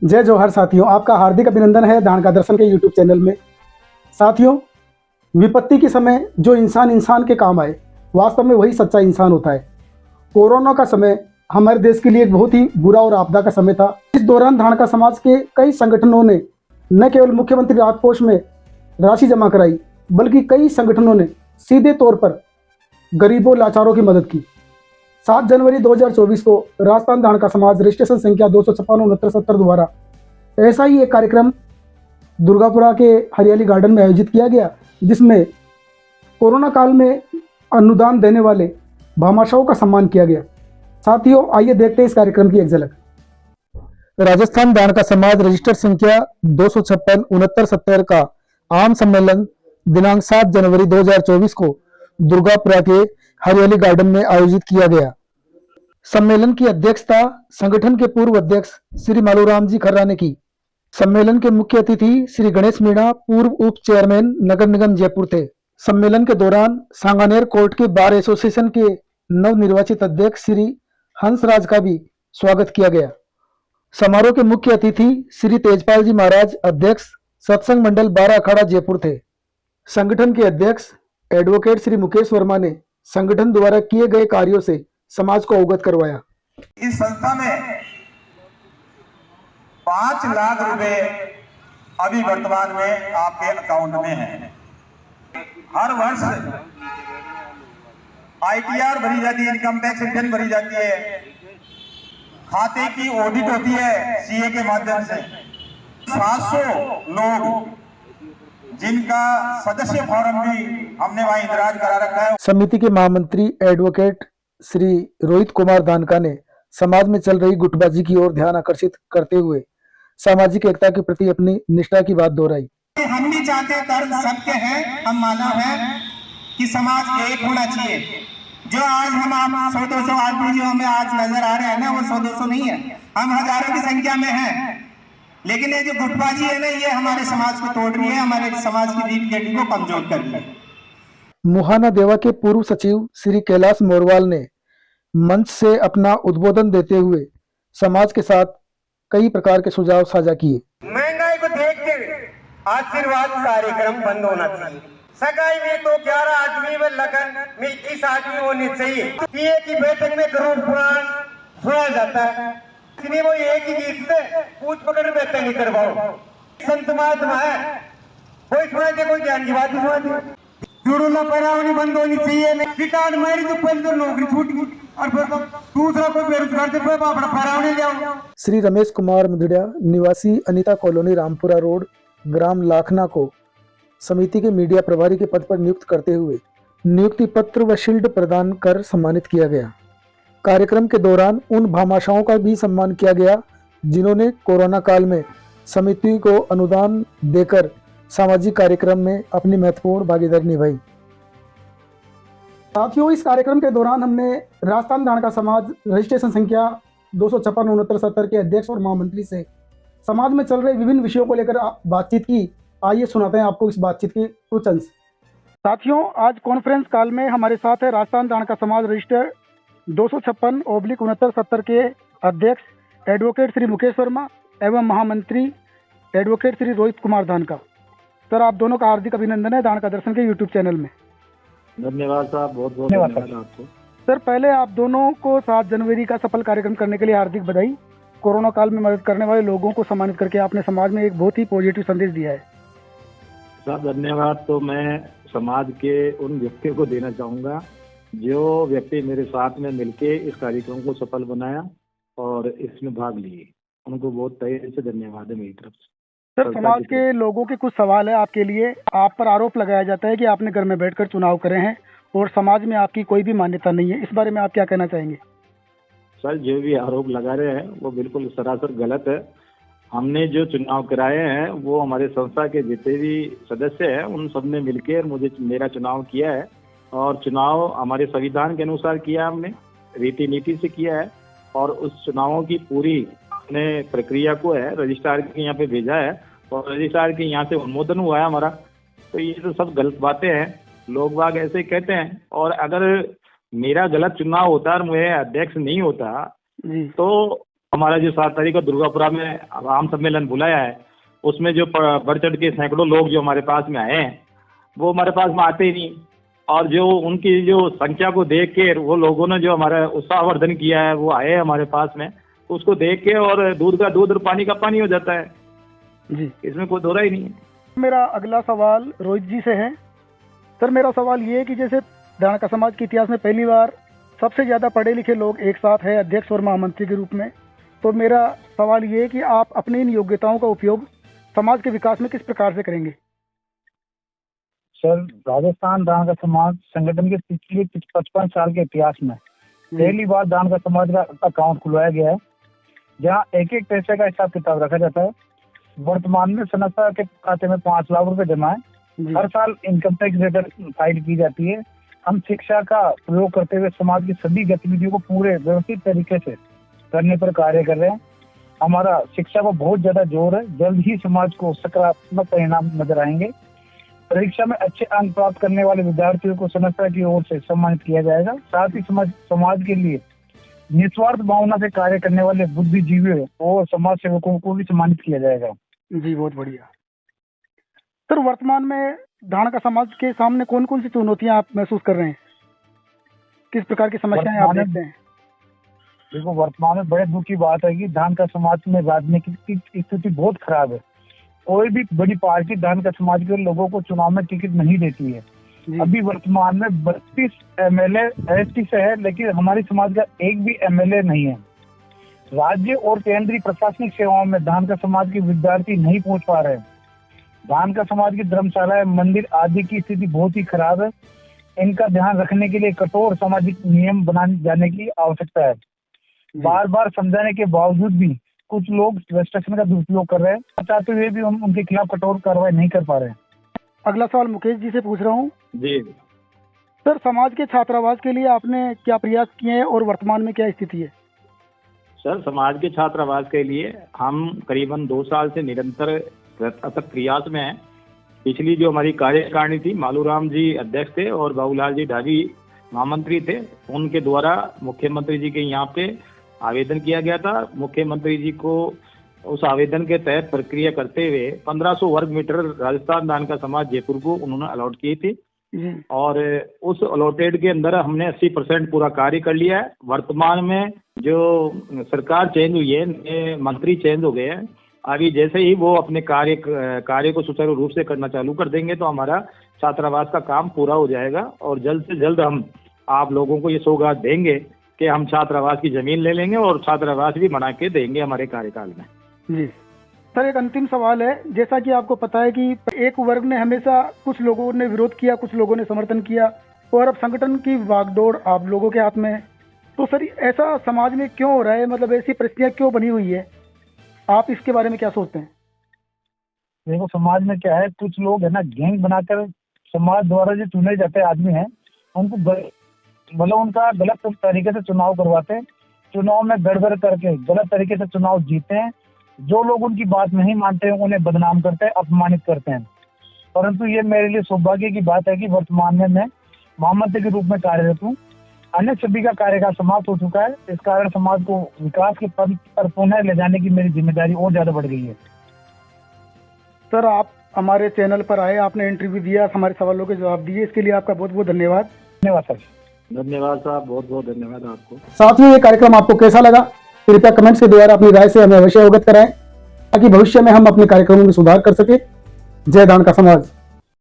जय जौहर साथियों, आपका हार्दिक अभिनंदन है दान का दर्शन के यूट्यूब चैनल में। साथियों, विपत्ति के समय जो इंसान इंसान के काम आए, वास्तव में वही सच्चा इंसान होता है। कोरोना का समय हमारे देश के लिए एक बहुत ही बुरा और आपदा का समय था। इस दौरान धानका समाज के कई संगठनों ने न केवल मुख्यमंत्री राहत कोष में राशि जमा कराई, बल्कि कई संगठनों ने सीधे तौर पर गरीबों लाचारों की मदद की। 7 जनवरी 2024 को राजस्थान धानका समाज रजिस्ट्रेशन संख्या 256-6970 द्वारा ऐसा ही एक कार्यक्रम दुर्गापुरा के हरियाली गार्डन में आयोजित किया गया, जिसमें कोरोना काल में अनुदान देने वाले भामाशाहों का सम्मान किया गया। साथियों, आइए देखते हैं इस कार्यक्रम की एक झलक। राजस्थान धानका समाज रजिस्टर संख्या 256-6970 का आम सम्मेलन दिनांक 7 जनवरी 2024 को दुर्गापुरा के हरियाली गार्डन में आयोजित किया गया। सम्मेलन की अध्यक्षता संगठन के पूर्व अध्यक्ष श्री मालूराम जी खर्रा ने की। सम्मेलन के मुख्य अतिथि श्री गणेश मीणा, पूर्व उप चेयरमैन नगर निगम जयपुर थे। सम्मेलन के दौरान सांगानेर कोर्ट के बार एसोसिएशन के नवनिर्वाचित अध्यक्ष श्री हंसराज का भी स्वागत किया गया। समारोह के मुख्य अतिथि श्री तेजपाल जी महाराज, अध्यक्ष सत्संग मंडल बारह अखाड़ा जयपुर थे। संगठन के अध्यक्ष एडवोकेट श्री मुकेश वर्मा ने संगठन द्वारा किए गए कार्यों से समाज को अवगत करवाया। इस संस्था में 5 लाख रुपए अभी वर्तमान में आपके अकाउंट में है। हर वर्ष आईटीआर भरी जाती है, इनकम टैक्स रिटर्न भरी जाती है, खाते की ऑडिट होती है सीए के माध्यम से। 700 लोग जिनका सदस्य फॉर्म भी हमने वहां इंतजाज करा रखा है। समिति के महामंत्री एडवोकेट श्री रोहित कुमार दानका ने समाज में चल रही गुटबाजी की ओर ध्यान आकर्षित करते हुए सामाजिक एकता के प्रति अपनी निष्ठा की बात दोहराई। हम भी चाहते हैं, कर्म सबके हैं, हम मानव हैं कि समाज एक होना चाहिए। जो आज हम आप 100-200 आदमी जो हमें आज नजर आ रहे हैं ना, वो 100-200 नहीं है, हम हजारों की संख्या में हैं। लेकिन ये जो गुटबाजी है ना, ये हमारे समाज को तोड़ रही है, हमारे समाज की रीढ़ की हड्डी को कमजोर कर रही है। मुहाना देवा के पूर्व सचिव श्री कैलाश मोरवाल ने मंच से अपना उद्बोधन देते हुए समाज के साथ कई प्रकार के सुझाव साझा किए। महंगाई को देख के आशीर्वाद कार्यक्रम बंद होना चाहिए। सगाई में तो 11 आदमी में, लगन में 21 आदमी होने चाहिए। पीए की बैठक में गरुड़ पुराण सुना जाता है, इसलिए वो एक ही गीत से पूछ पकड़ बैठक नहीं करवाओ। संत महात्मा है, कोई सुना दे, कोई ज्ञान की बात सुना दे। जुड़ना परावनी बंद होनी चाहिए। रिटायर्ड मेरी तो पहले तो नौकरी छूट गई और दूसरा कोई बेरोजगार से अपना परावनी ले आओ। श्री रमेश कुमार मुदड़िया, निवासी अनीता कॉलोनी, रामपुरा रोड, ग्राम लाखना को समिति के मीडिया प्रभारी के पद पर नियुक्त करते हुए नियुक्ति पत्र व शील्ड प्रदान कर सम्मानित किया गया। कार्यक्रम के दौरान उन भामाशाहों का भी सम्मान किया गया जिन्होंने कोरोना काल में समिति को अनुदान देकर सामाजिक कार्यक्रम में अपनी महत्वपूर्ण भागीदारी निभाई। साथियों, इस कार्यक्रम के दौरान हमने राजस्थान धानका समाज रजिस्ट्रेशन संख्या 256-6970 के अध्यक्ष और महामंत्री से समाज में चल रहे विभिन्न विषयों को लेकर बातचीत की। आइए सुनाते हैं आपको इस बातचीत के कुछ अंश। साथियों, आज कॉन्फ्रेंस काल में हमारे साथ है राजस्थान धानका समाज रजिस्टर 256-6970 के अध्यक्ष एडवोकेट श्री मुकेश वर्मा एवं महामंत्री एडवोकेट श्री रोहित कुमार दानका। सर, आप दोनों का हार्दिक अभिनंदन है दान का दर्शन के यूट्यूब चैनल में। धन्यवाद साहब, बहुत बहुत धन्यवाद आपको। सर, पहले आप दोनों को 7 जनवरी का सफल कार्यक्रम करने के लिए हार्दिक बधाई। कोरोना काल में मदद करने वाले लोगों को सम्मानित करके आपने समाज में एक बहुत ही पॉजिटिव संदेश दिया है। साहब धन्यवाद। तो मैं समाज के उन व्यक्तियों को देना चाहूँगा जो व्यक्ति मेरे साथ में मिलके इस कार्यक्रम को सफल बनाया और इसमें भाग लिए, उनको बहुत तहे से धन्यवाद है मेरी तरफ से। सर, समाज के लोगों के कुछ सवाल है आपके लिए। आप पर आरोप लगाया जाता है कि आपने घर में बैठकर चुनाव करे हैं और समाज में आपकी कोई भी मान्यता नहीं है, इस बारे में आप क्या कहना चाहेंगे? सर, जो भी आरोप लगा रहे हैं वो बिल्कुल सरासर गलत है। हमने जो चुनाव कराए हैं वो हमारे संस्था के जितने भी सदस्य हैं उन सब ने मिलकर मेरा चुनाव किया है और चुनाव हमारे संविधान के अनुसार किया है, हमने रीति नीति से किया है और उस चुनावों की पूरी अपने प्रक्रिया को है रजिस्ट्रार के यहाँ पे भेजा है और रजिस्ट्रार के यहाँ से अनुमोदन हुआ है हमारा। तो ये तो सब गलत बातें हैं, लोग बाग ऐसे कहते हैं। और अगर मेरा गलत चुनाव होता और मुझे अध्यक्ष नहीं होता तो हमारा जो 7 तारीख को दुर्गापुरा में आम सम्मेलन बुलाया है, उसमें जो बढ़ चढ़ के सैकड़ों लोग जो हमारे पास में आए हैं, वो हमारे पास में आते ही नहीं। और जो उनकी जो संख्या को देख के वो लोगों ने जो हमारा उत्साहवर्धन किया है, वो आए हमारे पास में, तो उसको देख के और दूध का दूध और पानी का पानी हो जाता है जी। इसमें कोई दोहरा ही नहीं है। मेरा अगला सवाल रोहित जी से है। सर, मेरा सवाल ये है कि जैसे धानका समाज के इतिहास में पहली बार सबसे ज़्यादा पढ़े लिखे लोग एक साथ हैं अध्यक्ष और महामंत्री के रूप में, तो मेरा सवाल ये है कि आप अपनी इन योग्यताओं का उपयोग समाज के विकास में किस प्रकार से करेंगे? सर, राजस्थान धानका समाज संगठन के पिछले 55 साल के इतिहास में पहली बार धानका समाज का अकाउंट खुलवाया गया है, जहां एक एक पैसे का हिसाब किताब रखा जाता है। वर्तमान में संस्था के खाते में 5 लाख रुपए जमा है। हर साल इनकम टैक्स रिटर्न फाइल की जाती है। हम शिक्षा का प्रयोग करते हुए समाज की सभी गतिविधियों को पूरे व्यवस्थित तरीके से करने पर कार्य कर रहे हैं। हमारा शिक्षा पर बहुत ज्यादा जोर है। जल्द ही समाज को सकारात्मक परिणाम नजर आएंगे। परीक्षा में अच्छे अंक प्राप्त करने वाले विद्यार्थियों को संस्था की ओर से सम्मानित किया जाएगा। साथ ही समाज के लिए निस्वार्थ भावना से कार्य करने वाले बुद्धिजीवियों और समाज सेवकों को भी सम्मानित किया जाएगा। जी, बहुत बढ़िया। सर, वर्तमान में धानका समाज के सामने कौन कौन सी चुनौतियां आप महसूस कर रहे हैं? किस प्रकार की समस्याएं आप देखते हैं? देखो, वर्तमान में बड़े दुख की बात है कि धानका समाज में राजनीतिक की स्थिति बहुत खराब है। कोई भी बड़ी पार्टी धानका समाज के लोगों को चुनाव में टिकट नहीं देती है। अभी वर्तमान में 32 MLA एसटी से है, लेकिन हमारी समाज का एक भी MLA नहीं है। राज्य और केंद्रीय प्रशासनिक सेवाओं में धानका समाज के विद्यार्थी नहीं पहुंच पा रहे हैं। धानका समाज की धर्मशालाएं, मंदिर आदि की स्थिति बहुत ही खराब है। इनका ध्यान रखने के लिए कठोर सामाजिक नियम बनाने जाने की आवश्यकता है। बार बार समझाने के बावजूद भी कुछ लोग रेस्ट्रिक्शन का दुरुपयोग कर रहे हैं। चाहते हुए भी हम उनके खिलाफ कठोर कार्रवाई नहीं कर पा रहे हैं। अगला सवाल मुकेश जी से पूछ रहा हूँ। जी सर, समाज के छात्रावास के लिए आपने क्या प्रयास किए हैं और वर्तमान में क्या स्थिति है? सर, समाज के छात्रावास के लिए हम करीबन 2 साल से निरंतर अथक प्रयास में हैं। पिछली जो हमारी कार्यकारिणी थी, मालूराम जी अध्यक्ष थे और बाबूलाल जी ढाबी महामंत्री थे। उनके द्वारा मुख्यमंत्री जी के यहाँ पे आवेदन किया गया था। मुख्यमंत्री जी को उस आवेदन के तहत प्रक्रिया करते हुए 1500 वर्ग मीटर राजस्थान धानका समाज जयपुर को उन्होंने अलॉट किए थे और उस अलॉटेड के अंदर हमने 80% पूरा कार्य कर लिया है। वर्तमान में जो सरकार चेंज हुई है, मंत्री चेंज हो गए हैं। अभी जैसे ही वो अपने कार्य को सुचारू रूप से करना चालू कर देंगे तो हमारा छात्रावास का काम पूरा हो जाएगा और जल्द से जल्द हम आप लोगों को ये सौगात देंगे कि हम छात्रावास की जमीन ले लेंगे और छात्रावास भी बना के देंगे हमारे कार्यकाल में। जी सर, एक अंतिम सवाल है। जैसा कि आपको पता है कि एक वर्ग ने हमेशा, कुछ लोगों ने विरोध किया, कुछ लोगों ने समर्थन किया और अब संगठन की भागदौड़ आप लोगों के हाथ में है। तो सर, ऐसा समाज में क्यों हो रहा है? मतलब ऐसी परिस्थितियाँ क्यों बनी हुई है? आप इसके बारे में क्या सोचते हैं? देखो, समाज में क्या है, कुछ लोग है ना गैंग बनाकर समाज द्वारा जो चुने जाते आदमी हैं उनको मतलब उनका गलत तरीके से चुनाव करवाते हैं। चुनाव में गड़बड़ करके गलत तरीके से चुनाव जीते हैं। जो लोग उनकी बात नहीं मानते हैं उन्हें बदनाम करते हैं, अपमानित करते हैं। परंतु ये मेरे लिए सौभाग्य की बात है कि वर्तमान में मैं महामंत्री के रूप में कार्यरत हूँ। अन्य सभी का कार्यकाल समाप्त हो चुका है। इस कारण समाज को विकास के पथ पर पुनः ले जाने की मेरी जिम्मेदारी और ज्यादा बढ़ गई है। सर, आप हमारे चैनल पर आए, आपने इंटरव्यू दिया, हमारे सवालों के जवाब दिए, इसके लिए आपका बहुत बहुत धन्यवाद। धन्यवाद सर। धन्यवाद साहब, बहुत बहुत धन्यवाद आपको। साथियों, ये कार्यक्रम आपको कैसा लगा? कृपया कमेंट्स के द्वारा अपनी राय से हमें अवश्य अवगत कराएं ताकि भविष्य में हम अपने कार्यक्रमों में सुधार कर सके। जय धानका समाज।